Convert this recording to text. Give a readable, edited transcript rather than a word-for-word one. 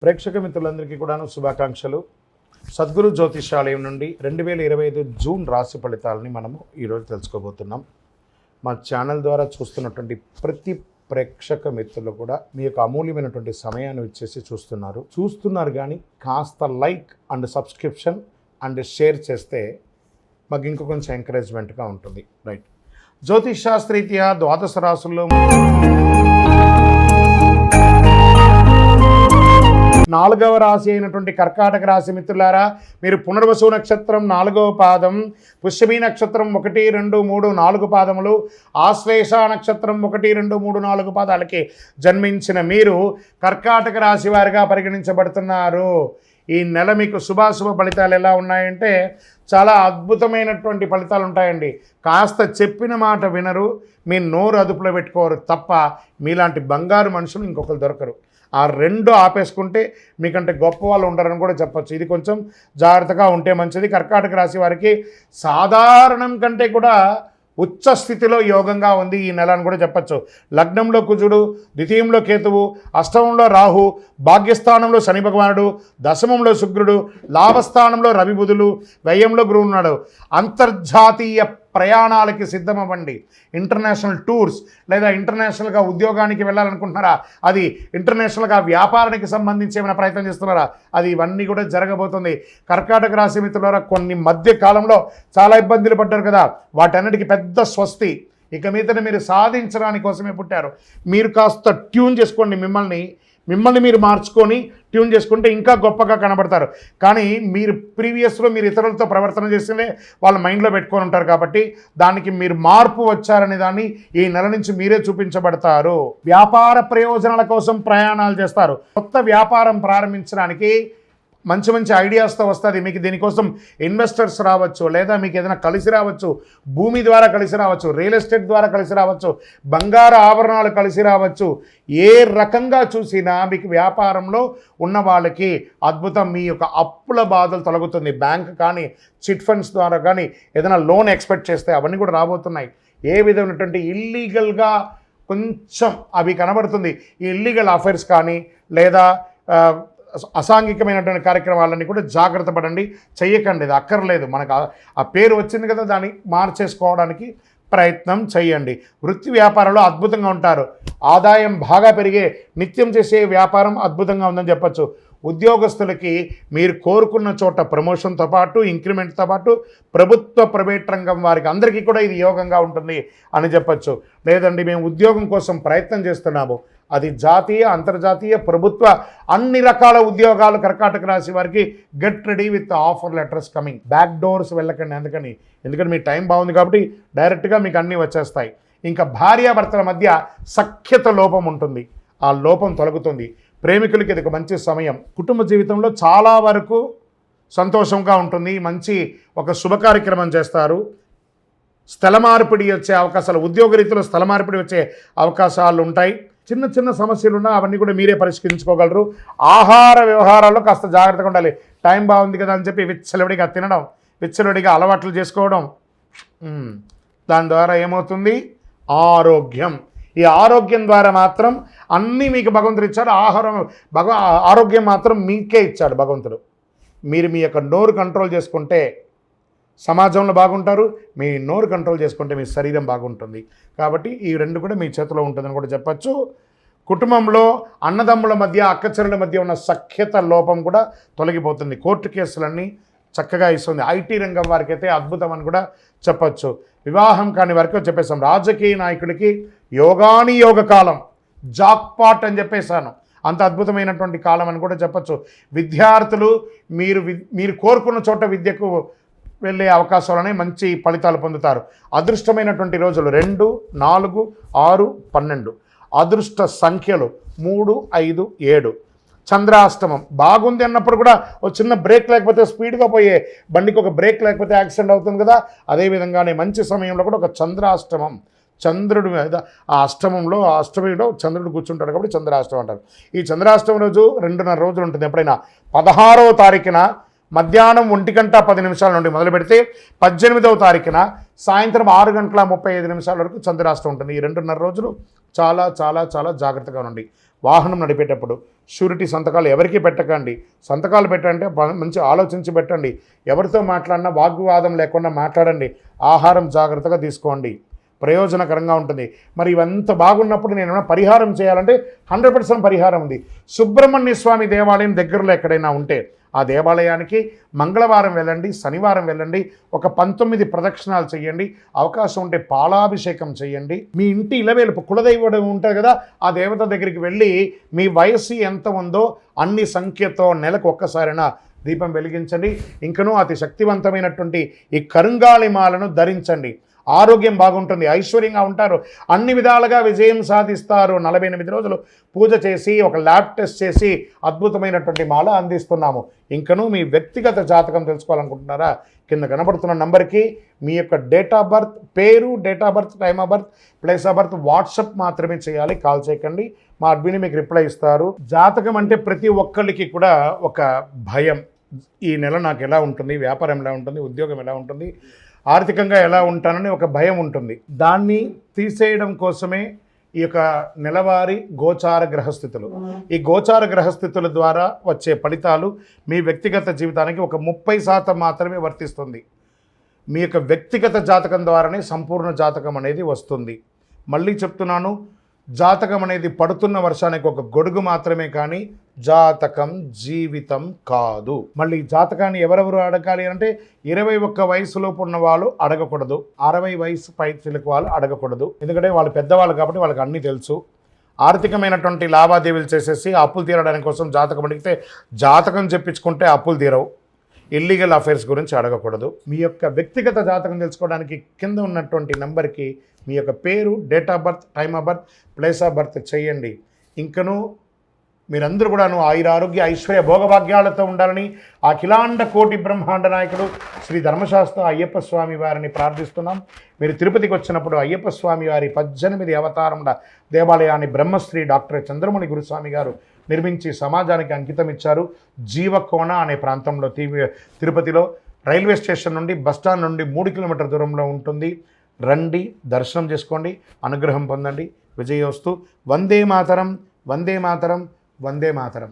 ప్రేక్షక మిత్రులందరికీ కూడాను శుభాకాంక్షలు. సద్గురు జ్యోతిషాలయం నుండి 2025 జూన్ రాశి ఫలితాలని మనము ఈరోజు తెలుసుకోబోతున్నాం. మా ఛానల్ ద్వారా చూస్తున్నటువంటి ప్రతి ప్రేక్షక మిత్రులు కూడా మీ యొక్క అమూల్యమైనటువంటి సమయాన్ని ఇచ్చేసి చూస్తున్నారు కానీ కాస్త like and subscription and share చేస్తే మాకు ఇంకో కొంచెం ఎంకరేజ్మెంట్గా ఉంటుంది. రైట్, జ్యోతిష్ శాస్త్రీత్యా ద్వాదశ రాశుల్లో 4వ రాశి అయినటువంటి కర్కాటక రాశి మిత్రులారా, మీరు పునర్వసు నక్షత్రం 4వ పాదం, పుష్యమి నక్షత్రం 1, 2, 3, 4 పాదములు, ఆశ్లేష నక్షత్రం 1, 2, 3, 4 పాదాలకి జన్మించిన మీరు కర్కాటక రాశి వారిగా పరిగణించబడుతున్నారు. ఈ నెల మీకు శుభాశుభ ఫలితాలు ఎలా ఉన్నాయంటే చాలా అద్భుతమైనటువంటి ఫలితాలు ఉంటాయండి. కాస్త చెప్పిన మాట వినరు, మీ నోరు అదుపులో పెట్టుకోరు తప్ప మీలాంటి బంగారు మనుషులు ఇంకొకరు దొరకరు. ఆ రెండు ఆపేసుకుంటే మీకంటే గొప్ప వాళ్ళు ఉండరని కూడా చెప్పచ్చు. ఇది కొంచెం జాగ్రత్తగా ఉంటే మంచిది. కర్కాటక రాశి వారికి సాధారణం కంటే కూడా ఉచ్చ స్థితిలో యోగంగా ఉంది ఈ నెల అని కూడా చెప్పచ్చు. లగ్నంలో కుజుడు, ద్వితీయంలో కేతువు, అష్టమంలో రాహు, భాగ్యస్థానంలో శని భగవానుడు, దశమంలో శుక్రుడు, లాభస్థానంలో రవి బుధులు, వ్యయంలో గురువు ఉన్నాడు. అంతర్జాతీయ ప్రయాణాలకి సిద్ధమవ్వండి. ఇంటర్నేషనల్ టూర్స్ లేదా ఇంటర్నేషనల్గా ఉద్యోగానికి వెళ్ళాలనుకుంటున్నారా, అది ఇంటర్నేషనల్గా వ్యాపారానికి సంబంధించి ఏమైనా ప్రయత్నం చేస్తున్నారా, అది ఇవన్నీ కూడా జరగబోతుంది. కర్కాటక రాశి మిత్రులారా, కొన్ని మధ్య కాలంలో చాలా ఇబ్బందులు పడ్డారు కదా, వాటన్నిటికీ పెద్ద స్వస్తి. ఇక మీదట మీరు సాధించడానికి కోసమే పుట్టారు. మీరు కాస్త ట్యూన్ చేసుకోండి, మిమ్మల్ని మీరు మార్చుకొని ట్యూన్ చేసుకుంటే ఇంకా గొప్పగా కనబడతారు. కానీ మీరు ప్రీవియస్లో మీరు ఇతరులతో ప్రవర్తన చేస్తేనే వాళ్ళ మైండ్లో పెట్టుకొని ఉంటారు. కాబట్టి దానికి మీరు మార్పు వచ్చారనే దాన్ని ఈ నెల నుంచి మీరే చూపించబడతారు. వ్యాపార ప్రయోజనాల కోసం ప్రయాణాలు చేస్తారు. కొత్త వ్యాపారం ప్రారంభించడానికి మంచి మంచి ఐడియాస్తో వస్తుంది. మీకు దీనికోసం ఇన్వెస్టర్స్ రావచ్చు, లేదా మీకు ఏదైనా కలిసి రావచ్చు, భూమి ద్వారా కలిసి రావచ్చు, రియల్ ఎస్టేట్ ద్వారా కలిసి రావచ్చు, బంగారు ఆభరణాలు కలిసి రావచ్చు. ఏ రకంగా చూసినా మీకు వ్యాపారంలో ఉన్న వాళ్ళకి అద్భుతం. మీ యొక్క అప్పుల బాధలు తొలగుతుంది. బ్యాంక్ కానీ చిట్ ఫండ్స్ ద్వారా కానీ ఏదైనా లోన్ ఎక్స్పెక్ట్ చేస్తే అవన్నీ కూడా రాబోతున్నాయి. ఏ విధమైనటువంటి ఇల్లీగల్గా కొంచెం అవి కనబడుతుంది. ఈ ఇల్లీగల్ అఫైర్స్ కానీ లేదా అసాంఘికమైనటువంటి కార్యక్రమాలన్నీ కూడా జాగ్రత్త పడండి, చెయ్యకండి. ఇది అక్కర్లేదు. మనకు ఆ పేరు వచ్చింది కదా, దాన్ని మార్చేసుకోవడానికి ప్రయత్నం చేయండి. వృత్తి వ్యాపారంలో అద్భుతంగా ఉంటారు. ఆదాయం బాగా పెరిగే నిత్యం చేసే వ్యాపారం అద్భుతంగా ఉందని చెప్పచ్చు. ఉద్యోగస్తులకి మీరు కోరుకున్న చోట ప్రమోషన్తో పాటు ఇంక్రిమెంట్తో పాటు ప్రభుత్వ ప్రైవేట్ రంగం వారికి అందరికీ కూడా ఇది యోగంగా ఉంటుంది అని చెప్పచ్చు. లేదండి మేము ఉద్యోగం కోసం ప్రయత్నం చేస్తున్నాము, అది జాతీయ అంతర్జాతీయ ప్రభుత్వ అన్ని రకాల ఉద్యోగాలు కర్కాటక రాశి వారికి get ready with offer letters coming. Back doors వెళ్ళకండి. ఎందుకని మీ టైం బాగుంది కాబట్టి డైరెక్ట్గా మీకు అన్నీ వచ్చేస్తాయి. ఇంకా భార్యాభర్తల మధ్య సఖ్యత లోపం ఉంటుంది, ఆ లోపం తొలగుతుంది. ప్రేమికులకి ఇది ఒక మంచి సమయం. కుటుంబ జీవితంలో చాలా వరకు సంతోషంగా ఉంటుంది. మంచి ఒక శుభ కార్యక్రమం చేస్తారు. స్థల మార్పిడి వచ్చే అవకాశాలు, ఉద్యోగ రీతిలో స్థల మార్పిడి వచ్చే అవకాశాలు ఉంటాయి. చిన్న చిన్న సమస్యలు ఉన్నా అవన్నీ కూడా మీరే పరిష్కరించుకోగలరు. ఆహార వ్యవహారాల్లో కాస్త జాగ్రత్తగా ఉండాలి. టైం బాగుంది కదా అని చెప్పి విచ్చలవిడిగా తినడం, విచ్చలవిడిగా అలవాట్లు చేసుకోవడం, దాని ద్వారా ఏమవుతుంది? ఆరోగ్యం. ఈ ఆరోగ్యం ద్వారా మాత్రం అన్నీ మీకు భగవంతుడు ఇచ్చాడు. ఆరోగ్యం మాత్రం మీకే ఇచ్చాడు భగవంతుడు. మీరు మీ యొక్క నోరు కంట్రోల్ చేసుకుంటే సమాజంలో బాగుంటారు, మీ నోరు కంట్రోల్ చేసుకుంటే మీ శరీరం బాగుంటుంది. కాబట్టి ఈ రెండు కూడా మీ చేతిలో ఉంటుందని కూడా చెప్పచ్చు. కుటుంబంలో అన్నదమ్ముల మధ్య అక్కచెల్లెల మధ్య ఉన్న సఖ్యత లోపం కూడా తొలగిపోతుంది. కోర్టు కేసులన్నీ చక్కగా ఇస్తుంది. ఐటీ రంగం వారికి అయితే అద్భుతం అని కూడా చెప్పచ్చు. వివాహం కాని వరకు చెప్పేసాం. రాజకీయ నాయకుడికి యోగాని యోగ కాలం, జాక్పాట్ అని చెప్పేశాను. అంత అద్భుతమైనటువంటి కాలం అని కూడా చెప్పచ్చు. విద్యార్థులు మీరు కోరుకున్న చోట విద్యకు వెళ్ళే అవకాశాలనే మంచి ఫలితాలు పొందుతారు. అదృష్టమైనటువంటి రోజులు 2, 4, 6, 12. అదృష్ట సంఖ్యలు 3, 5, 7. చంద్రాష్టమం బాగుంది అన్నప్పుడు కూడా ఒక చిన్న బ్రేక్ లేకపోతే స్పీడ్గా పోయే బండికి ఒక బ్రేక్ లేకపోతే యాక్సిడెంట్ అవుతుంది కదా, అదేవిధంగానే మంచి సమయంలో కూడా ఒక చంద్రాష్టమం. చంద్రుడి మీద ఆ అష్టమిలో చంద్రుడు కూర్చుంటాడు కాబట్టి చంద్రాష్టమం అంటారు. ఈ చంద్రాష్టమం రోజు 2.5 రోజులు ఉంటుంది. ఎప్పుడైనా 16వ తారీఖున మధ్యాహ్నం 1:10 నుండి మొదలు పెడితే 18వ తారీఖున సాయంత్రం 6:35 వరకు చంద్రాష్టమం ఉంటుంది. ఈ 2.5 రోజులు చాలా చాలా చాలా జాగ్రత్తగా ఉండండి. వాహనం నడిపేటప్పుడు షూరిటీ సంతకాలు ఎవరికి పెట్టకండి. సంతకాలు పెట్టంటే మంచి ఆలోచించి పెట్టండి. ఎవరితో మాట్లాడినా వాగ్వివాదం లేకుండా మాట్లాడండి. ఆహారం జాగ్రత్తగా తీసుకోండి, ప్రయోజనకరంగా ఉంటుంది. మరి ఇవంతా బాగున్నప్పుడు నేను ఏమైనా పరిహారం చేయాలంటే 100% పరిహారం ఉంది. సుబ్రహ్మణ్య స్వామి దేవాలయం దగ్గరలో ఎక్కడైనా ఉంటే ఆ దేవాలయానికి మంగళవారం వెళ్ళండి, శనివారం వెళ్ళండి, ఒక 19 ప్రదక్షిణాలు చేయండి. అవకాశం ఉంటే పాలాభిషేకం చేయండి. మీ ఇంటి ఇలవేలుపు కులదైవం ఉంటుంది కదా, ఆ దేవత దగ్గరికి వెళ్ళి మీ వయస్సు ఎంత ఉందో అన్ని సంఖ్యతో నెలకు ఒక్కసారైనా దీపం వెలిగించండి. ఇంకనూ అతి శక్తివంతమైనటువంటి ఈ కరుంగాళిమాలను ధరించండి. ఆరోగ్యం బాగుంటుంది, ఐశ్వర్యంగా ఉంటారు, అన్ని విధాలుగా విజయం సాధిస్తారు. 48 రోజులు పూజ చేసి ఒక ల్యాబ్ టెస్ట్ చేసి అద్భుతమైనటువంటి మాల అందిస్తున్నాము. ఇంకనూ మీ వ్యక్తిగత జాతకం తెలుసుకోవాలనుకుంటున్నారా? కింద కనబడుతున్న నంబర్కి మీ యొక్క డేట్ ఆఫ్ బర్త్, పేరు, date of birth, time of birth, place of birth WhatsApp మాత్రమే చేయాలి, కాల్ చేయకండి. మా అడ్మిన్ మీకు రిప్లై ఇస్తారు. జాతకం అంటే ప్రతి ఒక్కరికి కూడా ఒక భయం. ఈ నెల నాకు ఎలా ఉంటుంది, వ్యాపారం ఎలా ఉంటుంది, ఉద్యోగం ఎలా ఉంటుంది, ఆర్థికంగా ఎలా ఉంటానని ఒక భయం ఉంటుంది. దాన్ని తీసేయడం కోసమే ఈ యొక్క నెలవారీ గోచార గ్రహస్థితులు. ఈ గోచార గ్రహస్థితుల ద్వారా వచ్చే ఫలితాలు మీ వ్యక్తిగత జీవితానికి ఒక 30% మాత్రమే వర్తిస్తుంది. మీ యొక్క వ్యక్తిగత జాతకం ద్వారానే సంపూర్ణ జాతకం అనేది వస్తుంది. మళ్ళీ చెప్తున్నాను, జాతకం అనేది పడుతున్న వర్షానికి ఒక గొడుగు మాత్రమే, కానీ జాతకం జీవితం కాదు. మళ్ళీ జాతకాన్ని ఎవరెవరు అడగాలి అంటే 21 వయసులోపు ఉన్న వాళ్ళు అడగకూడదు, 60 వయసు పైచిలకు వాళ్ళు అడగకూడదు. ఎందుకంటే వాళ్ళు పెద్దవాళ్ళు కాబట్టి వాళ్ళకి అన్నీ తెలుసు. ఆర్థికమైనటువంటి లావాదేవీలు చేసేసి అప్పులు తీరడానికి కోసం జాతకం అడిగితే జాతకం చెప్పించుకుంటే అప్పులు తీరవు. ఇల్లీగల్ అఫైర్స్ గురించి అడగకూడదు. మీ యొక్క వ్యక్తిగత జాతకం తెలుసుకోవడానికి కింద ఉన్నటువంటి నెంబర్కి మీ యొక్క పేరు, date of birth, time of birth, place of birth చేయండి. ఇంకనూ మీరందరూ కూడాను ఆయురారోగ్య ఐశ్వర్య భోగభాగ్యాలతో ఉండాలని అఖిలాండ కోటి బ్రహ్మాండ నాయకుడు శ్రీ ధర్మశాస్త్ర అయ్యప్ప స్వామి వారిని ప్రార్థిస్తున్నాం. మీరు తిరుపతికి వచ్చినప్పుడు అయ్యప్ప స్వామి వారి 18 అవతారముల దేవాలయాన్ని బ్రహ్మశ్రీ డాక్టర్ చంద్రమౌళి గురుస్వామి గారు నిర్మించి సమాజానికి అంకితం ఇచ్చారు. జీవకోణ అనే ప్రాంతంలో తిరుపతిలో రైల్వే స్టేషన్ నుండి బస్టాండ్ నుండి 3 కిలోమీటర్ల దూరంలో ఉంటుంది. రండి, దర్శనం చేసుకోండి, అనుగ్రహం పొందండి. విజయోస్తు. వందే మాతరం, వందే మాతరం, వందే మాతరం.